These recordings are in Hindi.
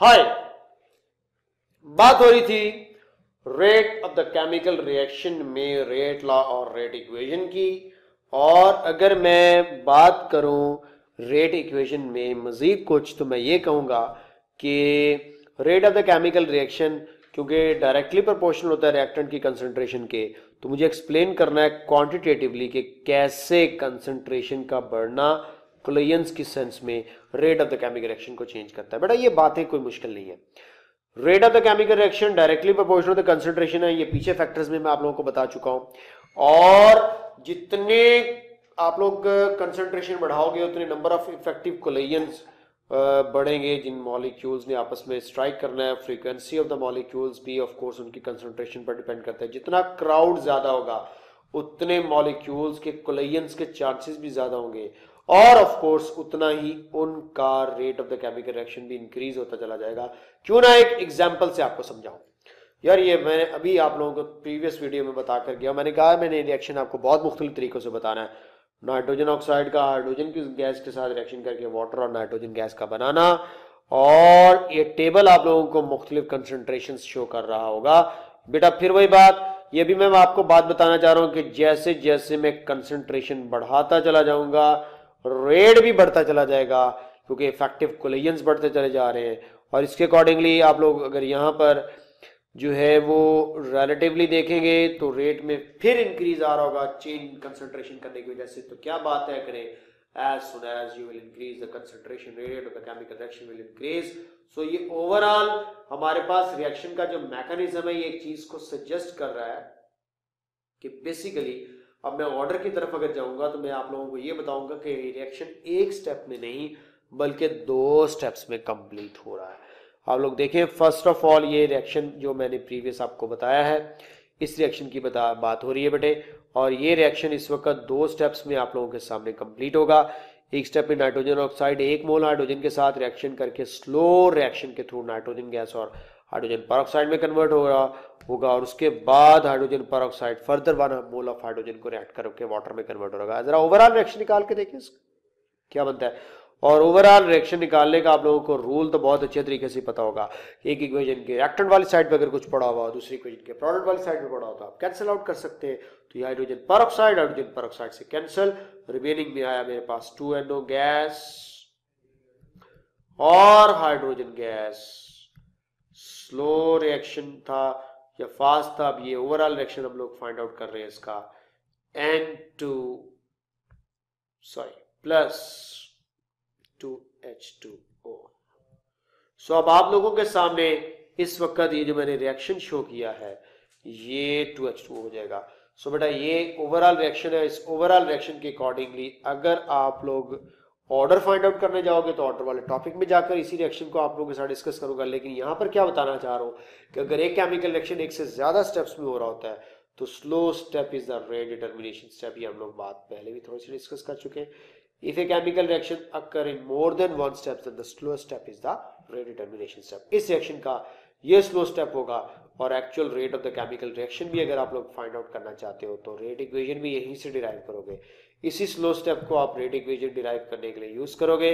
हाय, बात हो रही थी rate of the chemical reaction में रेट लॉ और रेट इक्वेशन की। और अगर मैं बात करूं रेट इक्वेशन में मजीद कुछ तो मैं ये कहूंगा कि rate of the chemical reaction क्योंकि डायरेक्टली प्रोपोर्शनल होता है रिएक्टेंट की कंसंट्रेशन के, तो मुझे एक्सप्लेन करना है क्वांटिटेटिवली कि कैसे कंसंट्रेशन का बढ़ना कोलियंस की सेंस में rate of the chemical reaction को चेंज करता है। बेटा ये बातें कोई मुश्किल नहीं है। Rate of the chemical reaction directly proportional to the concentration है, ये पीछे फैक्टर्स में मैं आप लोगों को बता चुका हूं। और जितने आप लोग कंसंट्रेशन बढ़ाओगे उतने नंबर ऑफ इफेक्टिव कोलियंस बढ़ेंगे जिन मॉलिक्यूल्स ने आपस में स्ट्राइक करना है। फ्रीक्वेंसी ऑफ द मॉलिक्यूल्स भी ऑफ कोर्स उनकी कंसंट्रेशन पर डिपेंड करता है। जितना क्राउड ज्यादा होगा उतने मॉलिक्यूल्स के कोलियंस के चांसेस भी ज्यादा होंगे और ऑफ कोर्स उतना ही उनका rate of the chemical reaction भी इंक्रीज होता चला जाएगा। क्यों ना एक एग्जांपल से आपको समझाऊं। यार ये मैंने अभी आप लोगों को प्रीवियस वीडियो में बता कर गया, मैंने कहा मैंने रिएक्शन आपको बहुत मुख्तलिफ तरीकों से बताना है। नाइट्रोजन ऑक्साइड का हाइड्रोजन की गैस के साथ रिएक्शन करके वाटर और नाइट्रोजन गैस का बनाना, और ये टेबल आप लोगों को मुख्तलिफ कंसंट्रेशन शो कर रहा होगा। बेटा फिर वही बात, ये भी मैं आपको बात बताना चाह रहा हूं कि जैसे जैसे मैं कंसंट्रेशन बढ़ाता चला जाऊंगा रेट भी बढ़ता चला जाएगा क्योंकि इफेक्टिव कोलियंस बढ़ते चले जा रहे हैं। और इसके अकॉर्डिंगली आप लोग अगर यहां पर जो है वो रिलेटिवली देखेंगे तो रेट में फिर इंक्रीज आ रहा होगा चेंज कंसंट्रेशन करने की वजह से। तो क्या बात है करें, as soon as you will increase the concentration rate of the chemical reaction will increase। so ये ओवरऑल हमारे पास रिएक्शन का जो मैकेनिज्म है ये एक चीज को सजेस्ट कर रहा है कि बेसिकली अब मैं ऑर्डर की तरफ अगर जाऊंगा तो मैं आप लोगों को ये बताऊंगा कि रिएक्शन एक स्टेप में नहीं बल्कि दो स्टेप्स में कंप्लीट हो रहा है। आप लोग देखें, फर्स्ट ऑफ ऑल ये रिएक्शन जो मैंने प्रीवियस आपको बताया है इस रिएक्शन की बात हो रही है बेटे, और ये रिएक्शन इस वक्त दो स्टेप्स में आप लोगों के सामने कंप्लीट होगा। एक स्टेप में नाइट्रोजन ऑक्साइड 1 मोल हाइड्रोजन के साथ रिएक्शन करके स्लो रिएक्शन के थ्रू नाइट्रोजन गैस और हाइड्रोजन परऑक्साइड में कन्वर्ट होगा और उसके बाद hydrogen peroxide further 1 mole of hydrogen को रिएक्ट करके वाटर में कन्वर्ट होगा। जरा ओवरऑल रिएक्शन निकाल के देखिए क्या बनता है। और ओवरऑल रिएक्शन निकालने का आप लोगों को रूल तो बहुत अच्छे तरीके से पता होगा। एक इक्वेशन के रिएक्टेंट वाली साइड पे अगर कुछ पड़ा हुआ दूसरी इक्वेशन के प्रोडक्ट वाली साइड पे पड़ा हो तो आप कैंसिल आउट कर सकते हैं। तो ये हाइड्रोजन परऑक्साइड से कैंसिल, रिमेनिंग में आया मेरे पास 2NO गैस और हाइड्रोजन गैस। स्लो रिएक्शन था या फास्ट था, अब ये ओवरऑल रिएक्शन हम लोग फाइंड आउट कर रहे हैं इसका N2 प्लस 2H2O। सो अब आप लोगों के सामने इस वक्त ये जो मैंने रिएक्शन शो किया है ये 2H2O हो जाएगा। सो बेटा ये ओवरऑल रिएक्शन है। इस ओवरऑल रिएक्शन के अकॉर्डिंगली अगर आप लोग ऑर्डर फाइंड आउट करने जाओगे तो ऑर्डर वाले टॉपिक में जाकर इसी रिएक्शन को आप लोगों के साथ डिस्कस करूंगा। लेकिन यहां पर क्या बताना चाह रहा हूं कि अगर एक केमिकल रिएक्शन एक से ज्यादा स्टेप्स में हो रहा होता है तो slow step is the rate determination step. ये हम लोग बात पहले भी थोड़ी सी डिस्कस कर चुके हैं। If a chemical reaction occur in more than one step, then the slow step is the rate determination step। इस रिएक्शन का ये स्लो स्टेप होगा और actual rate of the chemical reaction भी अगर आप लोग फाइंड आउट करना चाहते हो तो रेट इक्वेशन भी यहीं से डिराइव करोगे। इसी स्लो स्टेप को आप रेट इक्वेशन डिराइव करने के लिए यूज करोगे,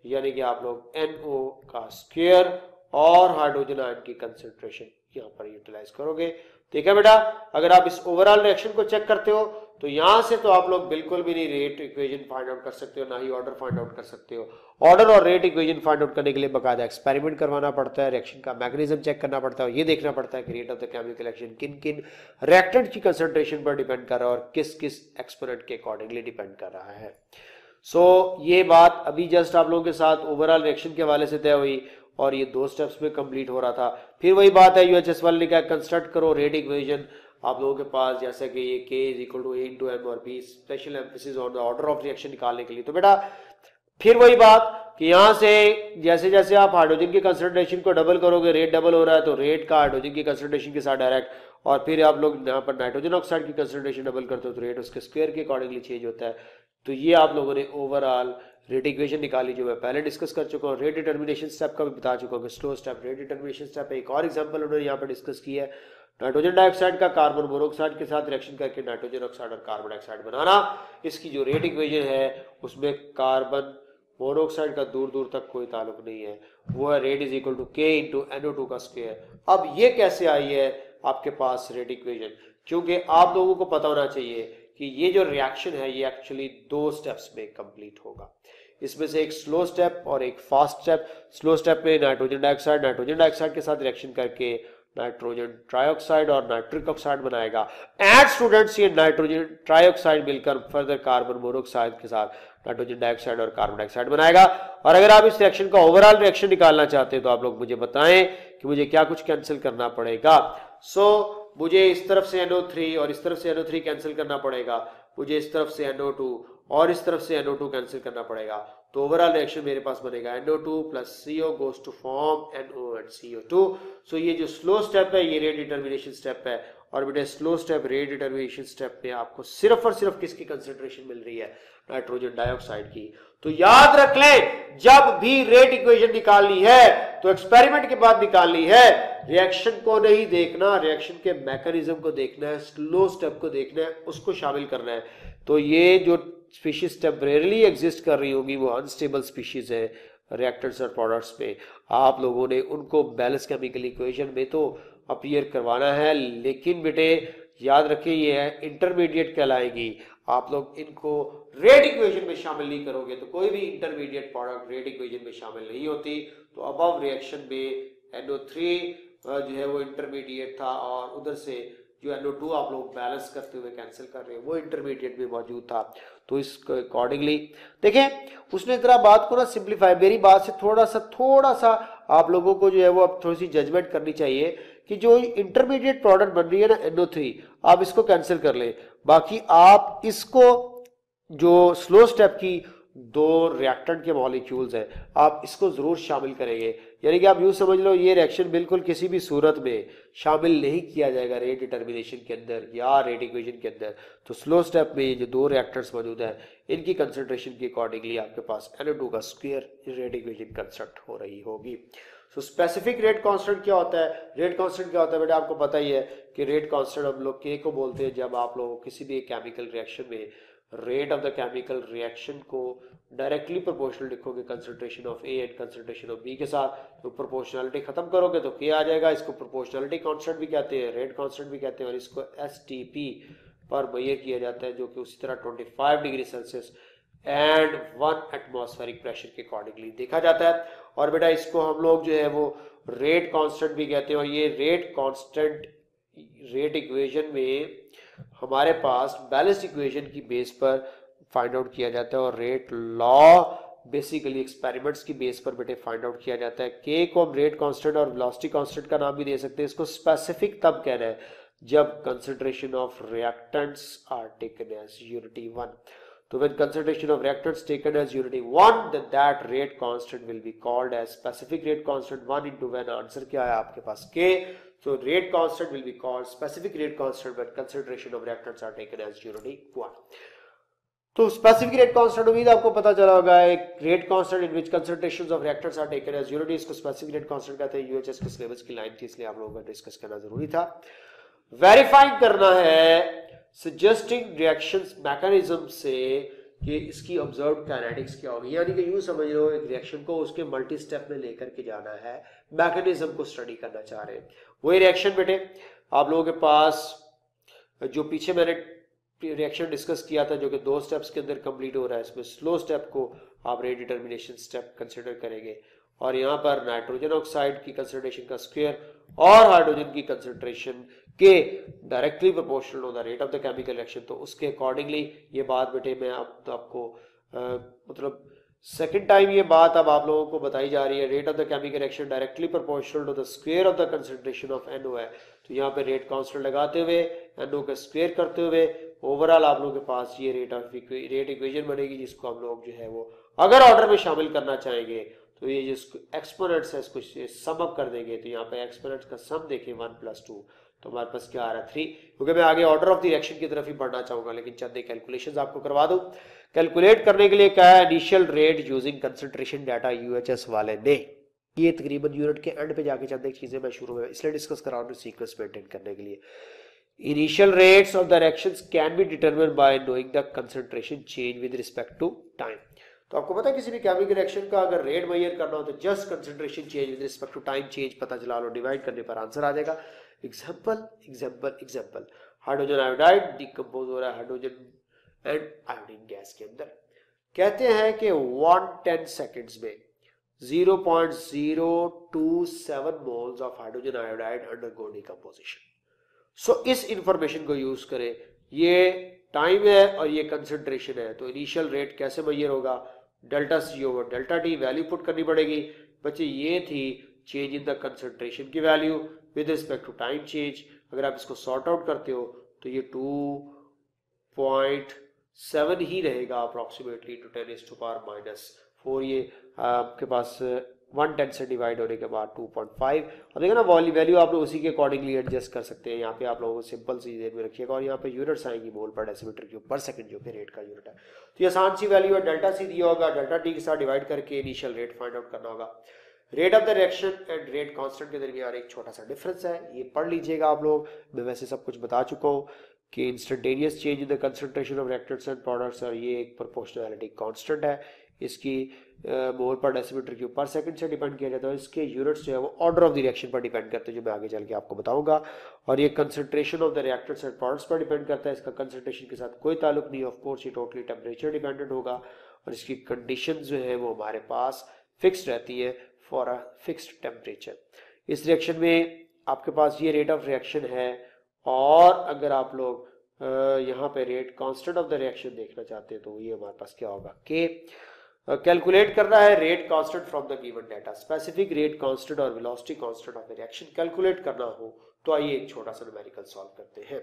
यानी कि आप लोग NO का स्क्वायर और हाइड्रोजन आयन की कंसेंट्रेशन यहाँ पर यूटिलाइज करोगे। ठीक है बेटा, अगर आप इस ओवरऑल रिएक्शन को चेक करते हो तो यहां से तो आप लोग बिल्कुल भी नहीं रेट इक्वेशन फाइंड आउट कर सकते हो, ना ही ऑर्डर फाइंड आउट कर सकते हो। ऑर्डर और रेट इक्वेशन फाइंड आउट करने के लिए बकायदा एक्सपेरिमेंट करवाना पड़ता है, रिएक्शन का मैकेनिज्म चेक करना पड़ता है, ये देखना पड़ता है कि rate of the chemical reaction किन किन रिएक्टेंट की कंसंट्रेशन पर डिपेंड कर रहा है और किस किस एक्सपोनेंट के अकॉर्डिंगली डिपेंड कर रहा है। सो ये बात अभी जस्ट आप लोगों के साथ ओवरऑल रिएक्शन के हवाले से तय हुई और ये दो स्टेप्स में कंप्लीट हो रहा था। फिर वही बात है यूएचएस वाले ने क्या कंस्ट्रक्ट करो रेट इक्वेशन आप लोगों के पास, जैसे कि ये K is equal to A into M और B, special emphasis on the order of reaction निकालने के लिए। तो बेटा फिर वही बात कि यहां से जैसे जैसे आप हाइड्रोजन की कंसंट्रेशन को डबल करोगे रेट डबल हो रहा है तो रेट का हाइड्रोजन की कंसंट्रेशन के साथ डायरेक्ट, और फिर आप लोग यहाँ पर नाइट्रोजन ऑक्साइड की कंसंट्रेशन डबल करते हो तो रेट उसके स्क्वायर के अकॉर्डिंगली चेंज होता है। तो ये आप लोगों ने ओवरऑल रेट इक्वेशन निकाली जो मैं पहले डिस्कस कर चुका हूँ। रेट डिटर्मिनेशन स्टेप का भी बता चुका हूँ, slow step rate determination step है। एक और एग्जांपल उन्होंने यहाँ पर डिस्कस किया है, नाइट्रोजन डाइऑक्साइड का कार्बन मोनोऑक्साइड के साथ रिएक्शन करके नाइट्रोजन ऑक्साइड और कार्बन डाइऑक्साइड बनाना। इसकी जो रेट इक्वेशन है उसमें कार्बन मोनोऑक्साइड का दूर दूर तक कोई ताल्लुक नहीं है, वो है रेट इज इक्वल टू के इंटू NO2 का स्क्वायर। अब ये कैसे आई है आपके पास रेट इक्वेशन, क्योंकि आप लोगों को पता होना चाहिए कि ये जो रिएक्शन है ये एक्चुअली 2 स्टेप्स में कंप्लीट होगा। इसमें से एक स्लो स्टेप और एक फास्ट स्टेप। स्लो स्टेप में नाइट्रोजन डाइऑक्साइड के साथ रिएक्शन करके नाइट्रोजन ट्राइऑक्साइड और नाइट्रिक ऑक्साइड बनाएगा। एंड स्टूडेंट्स ये नाइट्रोजन ट्राइऑक्साइड मिलकर फर्दर कार्बन मोनोऑक्साइड के साथ नाइट्रोजन डाइऑक्साइड और कार्बन डाइऑक्साइड बनाएगा। और अगर आप इस रिएक्शन का ओवरऑल रिएक्शन निकालना चाहते हैं तो आप लोग मुझे बताएं कि मुझे क्या कुछ कैंसिल करना पड़ेगा। मुझे इस तरफ से NO3 और इस तरफ से NO3 कैंसिल करना पड़ेगा, मुझे इस तरफ से NO2 और इस तरफ से NO2 कैंसिल करना पड़ेगा। तो ओवरऑल रिएक्शन मेरे पास बनेगा NO2 plus CO goes to form NO and CO2। So ये जो स्लो स्टेप है ये रेट डिटर्मिनेशन स्टेप है। और बेटे slow step rate determination step में आपको सिर्फ और सिर्फ किसकी कंसेंट्रेशन मिल रही है, नाइट्रोजन डाइऑक्साइड की। तो याद रख लें जब भी रेट इक्वेशन निकालनी है तो एक्सपेरिमेंट के बाद निकालनी है, रिएक्शन को नहीं देखना, रिएक्शन के मैकेनिज्म को देखना है, स्लो स्टेप को देखना है, उसको शामिल करना है। तो ये जो स्पीशीज टेम्परेरली एग्जिस्ट कर रही होगी वो अनस्टेबल स्पीशीज है रिएक्टेंट्स और प्रोडक्ट्स में, आप लोगों ने उनको बैलेंस केमिकल इक्वेशन में तो अपीयर करवाना है, लेकिन बेटे याद रखिए ये है इंटरमीडिएट कहलाएगी। आप लोग इनको रेट इक्वेशन में शामिल नहीं करोगे तो कोई भी इंटरमीडिएट प्रोडक्ट रेट इक्वेशन में शामिल नहीं होती। तो अबव रिएक्शन में NO3 जो है वो इंटरमीडिएट था और उधर से जो NO2 आप लोग बैलेंस करते हुए कैंसिल कर रहे हैं वो इंटरमीडिएट में मौजूद था। तो इसको अकॉर्डिंगली देखें उसने जरा बात को ना सिंप्लीफाई, मेरी बात से थोड़ा सा आप लोगों को जो है वो अब थोड़ी सी जजमेंट करनी चाहिए कि जो इंटरमीडिएट प्रोडक्ट बन रही है ना NO3, आप इसको कैंसिल कर ले, बाकी आप इसको जो स्लो स्टेप की 2 रिएक्टेंट के मॉलिक्यूल्स हैं आप इसको जरूर शामिल करेंगे। यानी कि आप यूं समझ लो ये रिएक्शन बिल्कुल किसी भी सूरत में शामिल नहीं किया जाएगा रेट डिटर्मिनेशन के अंदर या रेट इक्वेशन के अंदर। तो स्लो स्टेप में ये जो 2 रिएक्टर्स मौजूद हैं इनकी कंसंट्रेशन के अकॉर्डिंगली आपके पास NO2 का स्क्वायर रेट इक्वेशन कंस्ट्रक्ट हो रही होगी। तो स्पेसिफिक रेट कांस्टेंट क्या होता है, रेट कांस्टेंट क्या होता है बेटा आपको पता ही है कि रेट कांस्टेंट हम लोग के को बोलते हैं जब आप लोग किसी भी केमिकल रिएक्शन में rate of the chemical reaction को डायरेक्टली प्रोपोर्शनल लिखोगे concentration of A and concentration of B के साथ, तो प्रोपोर्शनलिटी खत्म करोगे तो के आ जाएगा। इसको प्रोपोर्शनलिटी कांस्टेंट भी कहते हैं, रेट कांस्टेंट भी कहते हैं और इसको STP पर मेजर किया जाता है जो कि उसी तरह 25 degree Celsius and 1 atmospheric pressure के अकॉर्डिंगली देखा जाता है। और बेटा इसको हम लोग जो है वो रेट कांस्टेंट भी कहते हैं और ये रेट कांस्टेंट रेट इक्वेशन में हमारे पास बैलेंस्ड इक्वेशन की बेस पर फाइंड आउट किया जाता है और रेट लॉ बेसिकली एक्सपेरिमेंट्स की बेस पर बेटे फाइंड आउट किया जाता है। के को हम रेट कांस्टेंट और वेलोसिटी कांस्टेंट का नाम भी दे सकते हैं। इसको स्पेसिफिक तब कहना है जब concentration of reactants are taken as unity 1। So when concentration of reactants taken as unity 1, then that rate constant will be called as specific rate constant 1 into when answer क्या है आपके पास K. So rate constant will be called specific rate constant when concentration of reactants are taken as unity 1. तो specific rate constant उम्मीद आपको पता चला होगा, एक rate constant in which concentrations of reactants are taken as unity, इसको specific rate constant कहते हैं। UHS के सिलेबस की लाइन थी इसलिए आप लोगों को डिस्कस करना जरूरी था। वेरीफाई करना है सजेस्टिंग रिएक्शंस मैकेनिज्म से कि इसकी ऑब्जर्व्ड काइनेटिक्स क्या होगी। यानी कि यूं समझ लो एक रिएक्शन को उसके मल्टी स्टेप में लेकर के जाना है, मैकेनिज्म को स्टडी करना चाह रहे हैं। वही रिएक्शन बेटे आप लोगों के पास जो पीछे मैंने रिएक्शन डिस्कस किया था जो कि 2 स्टेप्स के अंदर कंप्लीट हो रहा है, इसमें स्लो स्टेप को आप रेट डिटर्मिनेशन स्टेप कंसिडर करेंगे और यहाँ पर नाइट्रोजन ऑक्साइड की कंसंट्रेशन का स्क्वायर और हाइड्रोजन की कंसंट्रेशन के डायरेक्टली प्रोपोर्शनल हो the rate of the chemical reaction. तो उसके अकॉर्डिंगली ये बात बेटे मैं अब आपको मतलब सेकंड टाइम ये बात अब आप लोगों को बताई जा रही है। Rate of the chemical reaction directly proportional to the square of the concentration of NO है, तो यहाँ पे रेट कांस्टेंट लगाते हुए NO का स्क्वायर करते हुए ओवरऑल आप लोगों के पास ये रेट इक्वेशन बनेगी जिसको हम लोग जो है वो अगर ऑर्डर में शामिल करना चाहेंगे तो ये जिसको एक्सपोनेंट्स है इसको सम अप कर देंगे। तो यहाँ पे एक्सपोनेंट्स का सम देखें 1 + 2 तो हमारे पास क्या आ रहा है 3, क्योंकि मैं आगे ऑर्डर ऑफ द रिएक्शन की तरफ ही बढ़ना चाहूंगा लेकिन चंद कैलकुलेशंस आपको करवा दूं। कैलकुलेट करने के लिए क्या है, initial rate using concentration data UHS वाले ने, ये तकरीबन यूनिट के एंड पे जाके चंद एक चीजें मैं शुरू में इसलिए डिस्कस करा रहा हूं सीक्वेंस मेंटेन करने के लिए। Initial rates of the reactions can be determined by knowing the concentration change with respect to time. तो आपको पता है किसी भी केमिकल रिएक्शन का अगर रेट मेजर करना हो तो just concentration change with respect to time change पता चला लो, डिवाइड करने पर आंसर आ जाएगा। Example example example, hydrogen iodide decompose हो रहा है हाइड्रोजन एंड आयोडीन गैस के अंदर। कहते हैं कि 110 सेकेंड्स में 0.027 moles of hydrogen iodide undergo decomposition. So इस इंफॉर्मेशन को यूज करें, ये टाइम है और ये कंसंट्रेशन है, तो इनिशियल रेट कैसे मेजर होगा, delta C over delta T value put करनी पड़ेगी। बच्चे ये थी चेंज इन द कंसंट्रेशन की value with respect to time change. अगर आप इसको सॉर्ट आउट करते हो तो ये 2.7 ही रहेगा अप्रोक्सीमेटली टू 10⁻⁻⁴। ये आपके पास 110 से डिवाइड होने के बाद 2.5। और देखो ना वैल्यू आप लोग उसी के अकॉर्डिंगली एडजस्ट कर सकते हैं। यहाँ पे आप लोगों को सिंपल सी चीज में रखिएगा और यहाँ पे यूनिट्स आएंगी मोल पर डेसीमीटर क्यूब पर सेकंड जो कि रेट का यूनिट है। तो ये आसान सी वैल्यू है, डेल्टा सी दिया होगा, डेल्टा टी के साथ डिवाइड करके इनिशियल रेट फाइंड आउट करना होगा। Rate of the reaction and rate constant के दरमियान एक छोटा सा डिफरेंस है, ये पढ़ लीजिएगा आप लोग। मैं वैसे सब कुछ बता चुका हूँ कि instantaneous change in the concentration of reactants and products, और ये एक प्रोपोर्शनैलिटी कांस्टेंट है, इसकी मोल पर डेसीमीटर क्यूब पर सेकंड से डिपेंड किया जाता है। इसके यूनिट्स जो है वो ऑर्डर ऑफ द रिएक्शन पर डिपेंड करते हैं, जो मैं आगे चल के आपको बताऊंगा। और ये concentration of the reactants and products पर डिपेंड करता है, इसका कंसंट्रेशन के साथ कोई ताल्लुक नहीं। ऑफ कोर्स ये टोटली टेम्परेचर डिपेंडेंट होगा और इसकी कंडीशन जो है वो हमारे पास फिक्स्ड रहती है फॉर अ फिक्स्ड टेम्परेचर। इस रिएक्शन में आपके पास ये रेट ऑफ रिएक्शन है, और अगर आप लोग यहाँ पे rate constant of the reaction देखना चाहते हैं तो ये हमारे पास क्या होगा, के कैलकुलेट करना है rate constant from the given data. Specific rate constant और velocity constant of the reaction calculate करना हो तो आइए एक छोटा सा न्यूमेरिकल सॉल्व करते हैं।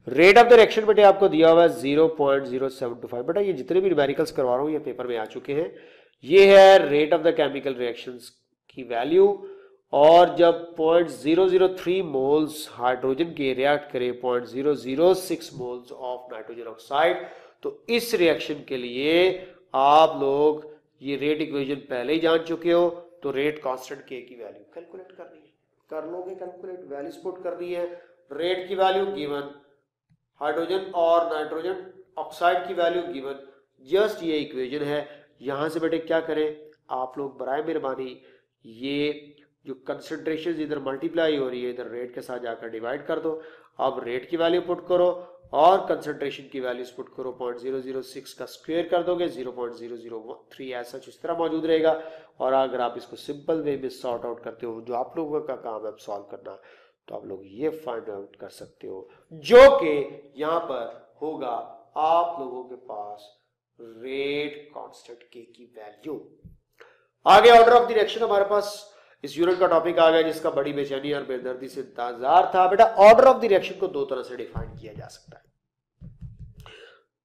रेट ऑफ द रिएक्शन बेटे आपको दिया हुआ है 0.0725। बेटा ये जितने भी न्यूमेरिकल्स करवा रहा हूँ ये पेपर में आ चुके हैं। ये है rate of the chemical reactions की वैल्यू, और जब 0.003 मोल्स हाइड्रोजन के रिएक्ट करे 0.006 मोल्स ऑफ नाइट्रोजन ऑक्साइड, तो इस रिएक्शन के लिए आप लोग ये रेट इक्वेशन पहले ही जान चुके हो। तो रेट कांस्टेंट के की वैल्यू कैलकुलेट करनी है, कर लोगे कैलकुलेट, वैल्यूज पुट करनी है। रेट की वैल्यू गिवन, हाइड्रोजन और नाइट्रोजन ऑक्साइड की वैल्यू गिवन, जस्ट ये इक्वेशन है। यहां से बेटे क्या करें आप लोग, बराए मेहरबानी ये जो कंसंट्रेशन इधर मल्टीप्लाई हो रही है इधर रेट के साथ जाकर डिवाइड कर दो। अब रेट की वैल्यू पुट करो और कंसंट्रेशन की वैल्यूज पुट करो, 0.006 का स्क्वायर कर दोगे 0.003 ऐसा इस तरह मौजूद रहेगा। और अगर आप इसको सिंपल वे में सॉर्ट आउट करते हो, जो आप लोगों का काम है सॉल्व करना, तो आप लोग ये फाइंड आउट कर सकते हो, जो कि यहां पर होगा आप लोगों के पास रेट कांस्टेंट के की वैल्यू। आगे ऑर्डर ऑफ द रिएक्शन हमारे पास इस यूनिट का टॉपिक आ गया जिसका बड़ी बेचैनी और बेदर्दी से इंतजार था। बेटा ऑर्डर ऑफ द रिएक्शन को दो तरह से डिफाइन किया जा सकता है।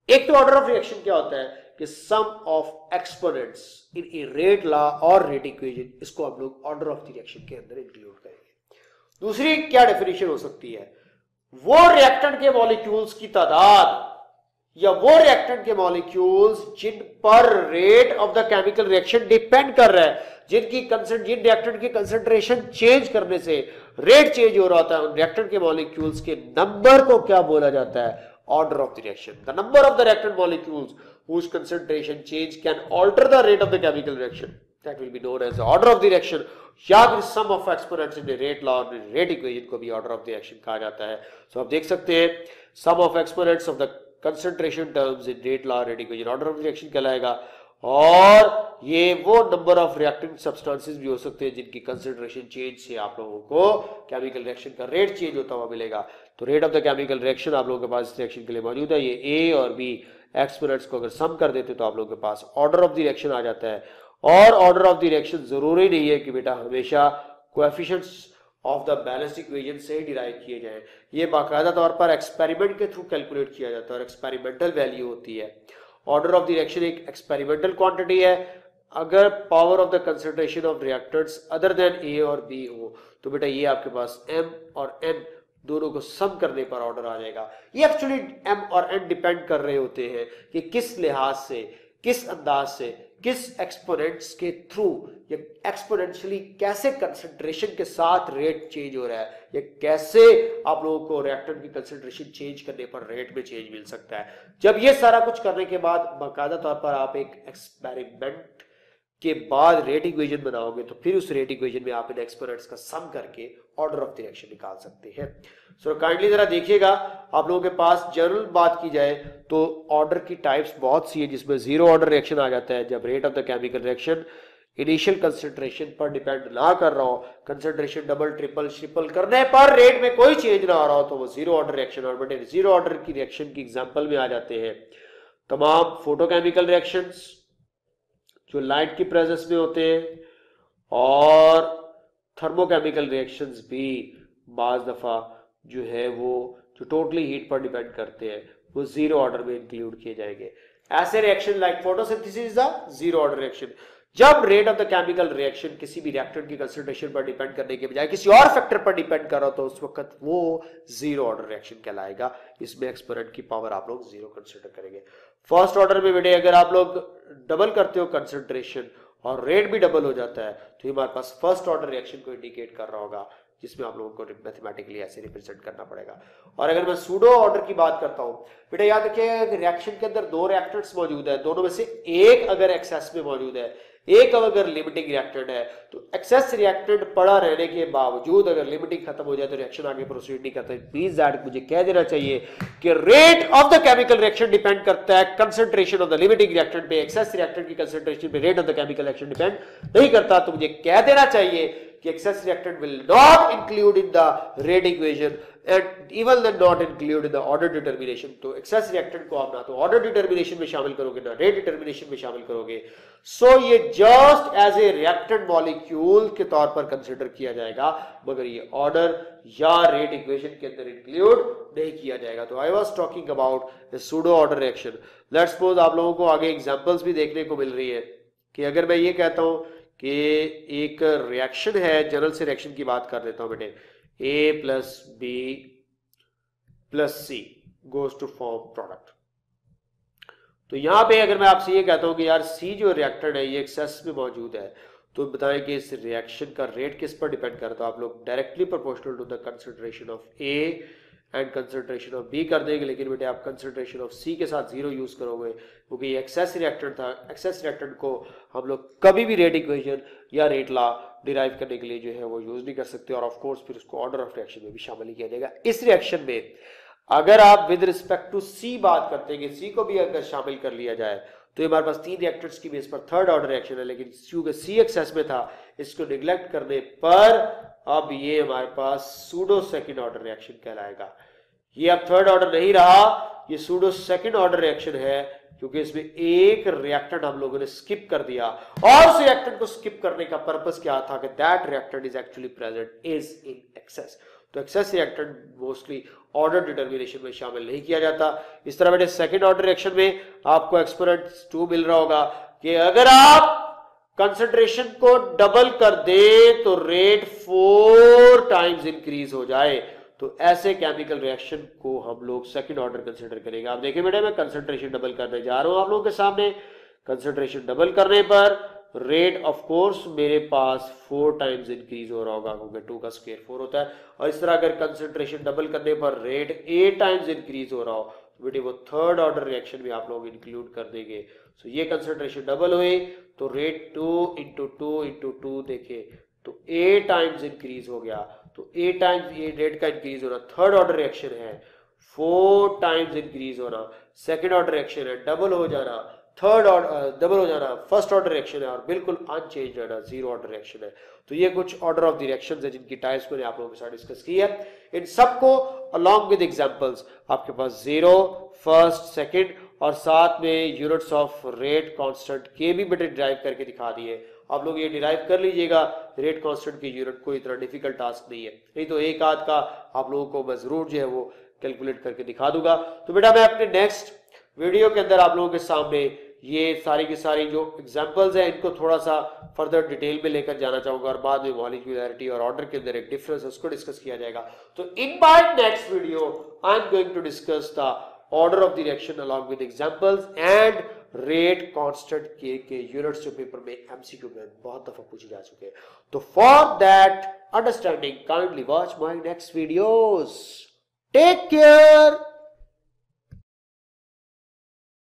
एक तो ऑर्डर ऑफ रिएक्शन क्या होता है कि sum of exponents in a rate law और रेट इक्वेशन, इसको हम लोग ऑर्डर ऑफ द रिएक्शन के अंदर इंक्लूड करेंगे। दूसरी क्या डेफिनेशन हो सकती है, वो रिएक्टेंट के मॉलिक्यूल्स की तादाद या वो रिएक्टेंट के मॉलिक्यूल्स जिन पर rate of the chemical reaction depend कर रहा है, जिन रिएक्टेंट की कंसंट्रेशन चेंज करने से रेट चेंज हो रहा होता है, उन रिएक्टेंट के मॉलिक्यूल्स के नंबर को क्या बोला जाता है, order of the reaction. The number of the reactant molecules whose concentration change can alter the rate of the chemical reaction, that will be known as the order of the reaction, या फिर sum of exponents in the rate law और rate equation को भी order of the reaction कहा जाता है। So आप देख सकते हैं sum of exponents of the concentration terms in rate law rate equation order of the reaction कहलाएगा। और ये वो नंबर ऑफ रिएक्टिंग सब्सटेंसेस भी हो सकते हैं जिनकी कंसंट्रेशन चेंज से आप लोगों को केमिकल रिएक्शन का रेट चेंज होता हुआ मिलेगा। तो rate of the chemical reaction आप लोगों के पास इस रिएक्शन के लिए मौजूद है। ये ए और बी एक्सपोनेंट्स को अगर सम कर देते तो आप लोगों के पास ऑर्डर ऑफ द रिएक्शन आ जाता है। और ऑर्डर ऑफ द रिएक्शन जरूरी नहीं है कि बेटा हमेशा coefficients of the balanced equation से डिराइव किए जाए, ये बाकायदा तौर पर एक्सपेरिमेंट के थ्रू कैलकुलेट किया जाता है और एक्सपेरिमेंटल वैल्यू होती है। ऑर्डर ऑफ द रिएक्शन एक एक्सपेरिमेंटल क्वांटिटी है। अगर power of the concentration of reactants other than A और बी हो तो बेटा ये आपके पास एम और एन दोनों को सम करने पर ऑर्डर आ जाएगा। ये एक्चुअली एम और एन डिपेंड कर रहे होते हैं कि किस लिहाज से किस अंदाज से, किस एक्सपोनेंट्स के थ्रू, या एक्सपोनेंशियली कैसे कंसंट्रेशन के साथ रेट चेंज हो रहा है, या कैसे आप लोगों को रिएक्टेंट की कंसंट्रेशन चेंज करने पर रेट में चेंज मिल सकता है। जब ये सारा कुछ करने के बाद बाकायदा तौर पर आप एक एक्सपेरिमेंट के बाद रेट इक्वेशन बनाओगे तो फिर उस रेट इक्वेशन में आप इन एक्सपोनेंट्स का सम करके ऑर्डर ऑफ द रिएक्शन निकाल सकते हैं। सो काइंडली जरा देखिएगा, आप लोगों के पास जनरल बात की जाए तो ऑर्डर की टाइप्स बहुत सी है, जिसमें जीरो ऑर्डर रिएक्शन आ जाता है जब rate of the chemical reaction initial concentration पर डिपेंड ना कर रहा हो, कंसंट्रेशन डबल ट्रिपल करने पर रेट में कोई चेंज ना आ रहा हो तो वो जीरो ऑर्डर रिएक्शन। और बेटे जीरो ऑर्डर की रिएक्शन की एग्जांपल में आ जाते हैं तमाम फोटोकेमिकल रिएक्शंस जो लाइट की प्रेजेंस में होते हैं, और थर्मोकेमिकल रिएक्शंस भी बाज दफा जो है वो जो टोटली हीट पर डिपेंड करते हैं वो जीरो ऑर्डर में इंक्लूड किए जाएंगे। ऐसे reaction like photosynthesis is the zero order reaction. जब rate of the chemical reaction किसी भी रिएक्टेंट की कंसंट्रेशन पर डिपेंड करने के बजाय किसी और फैक्टर पर डिपेंड कर रहा हो तो उस वक्त वो जीरो ऑर्डर रिएक्शन कहलाएगा। इसमें एक्सपोनेंट की पावर आप लोग जीरो कंसिडर करेंगे। फर्स्ट ऑर्डर में बेटे अगर आप लोग डबल करते हो कंसंट्रेशन और रेट भी डबल हो जाता है तो ये हमारे पास फर्स्ट ऑर्डर रिएक्शन को इंडिकेट कर रहा होगा, जिसमें आप लोगों को मैथमेटिकली ऐसे रिप्रेजेंट करना पड़ेगा। और अगर मैं सूडो ऑर्डर की बात करता हूं बेटा, याद रखिए रिएक्शन के अंदर दो रिएक्टेंट्स मौजूद है, दोनों में से एक अगर एक्सेस में मौजूद है, एक अगर लिमिटिंग रिएक्टेंट है, तो एक्सेस रिएक्टेंट पड़ा रहने के बावजूद अगर लिमिटिंग खत्म हो जाए तो रिएक्शन आगे प्रोसीड नहीं करता। प्लीज दैट मुझे कह देना चाहिए कि rate of the chemical reaction depend करता है concentration of the limiting reactant पे, एक्सेस रिएक्टेंट की कंसंट्रेशन पे rate of the chemical reaction depend नहीं करता। तो मुझे कह देना चाहिए कि excess reactant will not include in the rate equation and even then not include in the order determination। तो excess reactant को आप ना तो order determination में शामिल करोगे ना rate determination में शामिल करोगे। So ये just as a reactant molecule के तौर पर कंसिडर किया जाएगा, मगर ये order या rate equation के अंदर include नहीं किया जाएगा। तो I was talking about a pseudo order reaction। Let's suppose आप लोगों को आगे examples भी देखने को मिल रही है कि अगर मैं ये कहता हूं कि एक रिएक्शन है, जनरल से रिएक्शन की बात कर लेता हूं बेटे, A plus B plus C goes to form product. तो यहां पे अगर मैं आपसे ये कहता हूं कि यार सी जो रिएक्टेंट है ये एक्सेस में मौजूद है, तो बताएं कि इस रिएक्शन का रेट किस पर डिपेंड करता है। आप लोग directly proportional to the concentration of A and concentration of B कर देंगे, लेकिन बेटे आप कंसंट्रेशन ऑफ सी के साथ जीरो यूज करोगे क्योंकि ये एक्सेस रिएक्टेंट था। एक्सेस रिएक्टेंट को हम लोग कभी भी रेट इक्वेशन या रेट लॉ डिराइव करने के लिए जो है वो यूज नहीं कर सकते, और ऑफ कोर्स फिर उसको ऑर्डर ऑफ रिएक्शन में भी शामिल किया जाएगा। इस रिएक्शन में अगर आप विद रिस्पेक्ट टू सी बात करते हैं कि सी को भी अगर शामिल कर लिया जाए तो हमारे पास तीन रिएक्टेंट्स की बेस पर थर्ड ऑर्डर रिएक्शन है, लेकिन क्योंकि सी एक्सेस में था इसको निगलेक्ट करने पर अब ये हमारे पास सूडो सेकंड ऑर्डर रिएक्शन कहलाएगा। ये अब थर्ड ऑर्डर नहीं रहा, ये सूडो सेकंड ऑर्डर रिएक्शन है क्योंकि इसमें एक रिएक्टेंट हम लोगों ने स्किप कर दिया, और उस रिएक्टेंट को स्किप करने का पर्पस क्या था कि that reactant is actually present is in excess. तो excess reactant mostly order determination में शामिल नहीं किया जाता। इस तरह बेटे सेकंड ऑर्डर रिएक्शन में आपको एक्सपोनेंट 2 मिल रहा होगा कि अगर आप कंसंट्रेशन को डबल कर दे तो रेट 4 टाइम्स इंक्रीज हो जाए, तो ऐसे केमिकल रिएक्शन को हम लोग सेकंड ऑर्डर कंसीडर करेंगे। आप देखिए बेटे मैं कंसंट्रेशन डबल करने जा रहा हूं आप लोगों के सामने। कंसंट्रेशन डबल करने पर रेट ऑफ कोर्स मेरे पास 4 टाइम्स इंक्रीज हो रहा होगा क्योंकि 2 का स्क्वायर 4 होता है, और इस तरह अगर कंसंट्रेशन डबल करने पर रेट 8 टाइम्स इंक्रीज हो रहा हो तो बेटे वो थर्ड ऑर्डर रिएक्शन भी आप लोग इंक्लूड कर देंगे। सो ये कंसंट्रेशन डबल हुई तो रेट 2 इंटू 2 इंटू 2 देखे तो 8 टाइम्स इंक्रीज हो गया, तो 8 टाइम्स ये रेट का इंक्रीज होना थर्ड ऑर्डर रिएक्शन है, 4 टाइम्स इंक्रीज होना सेकंड ऑर्डर रिएक्शन है, डबल हो जाना थर्ड ऑर्डर डबल हो जाना फर्स्ट ऑर्डर रिएक्शन है, और बिल्कुल अनचेंज रहना जीरो ऑर्डर रिएक्शन है। तो ये कुछ ऑर्डर ऑफ द रिएक्शंस है जिनकी टाइप्स मैंने आप लोगों के साथ डिस्कस की है। इन सबको अलॉन्ग विद एग्जांपल्स आपके पास जीरो, फर्स्ट, सेकंड और साथ में यूनिट्स ऑफ रेट कांस्टेंट के भी बेटे डिराइव करके दिखा दिए। आप लोग ये डिराइव कर लीजिएगा, रेट कांस्टेंट की यूनिट कोई इतना डिफिकल्ट टास्क नहीं है, नहीं तो एक आध का आप लोगों को मैं जरूर जो है वो कैलकुलेट करके दिखा दूंगा। तो बेटा मैं अपने नेक्स्ट वीडियो के अंदर आप लोगों के सामने ये सारी की सारी जो एग्जांपल्स हैं इनको थोड़ा सा फर्दर डिटेल में लेकर जाना चाहूंगा, और बाद में मॉलिक्यूलरिटी और ऑर्डर के अंदर एक डिफरेंस उसको डिस्कस किया जाएगा। तो in my next video I am going to discuss the order of the reaction along with examples and rate constant के यूनिट्स जो पेपर में एमसीक्यू में बहुत दफा पूछे जा चुके हैं। तो for that understanding kindly watch my next videos. Take care.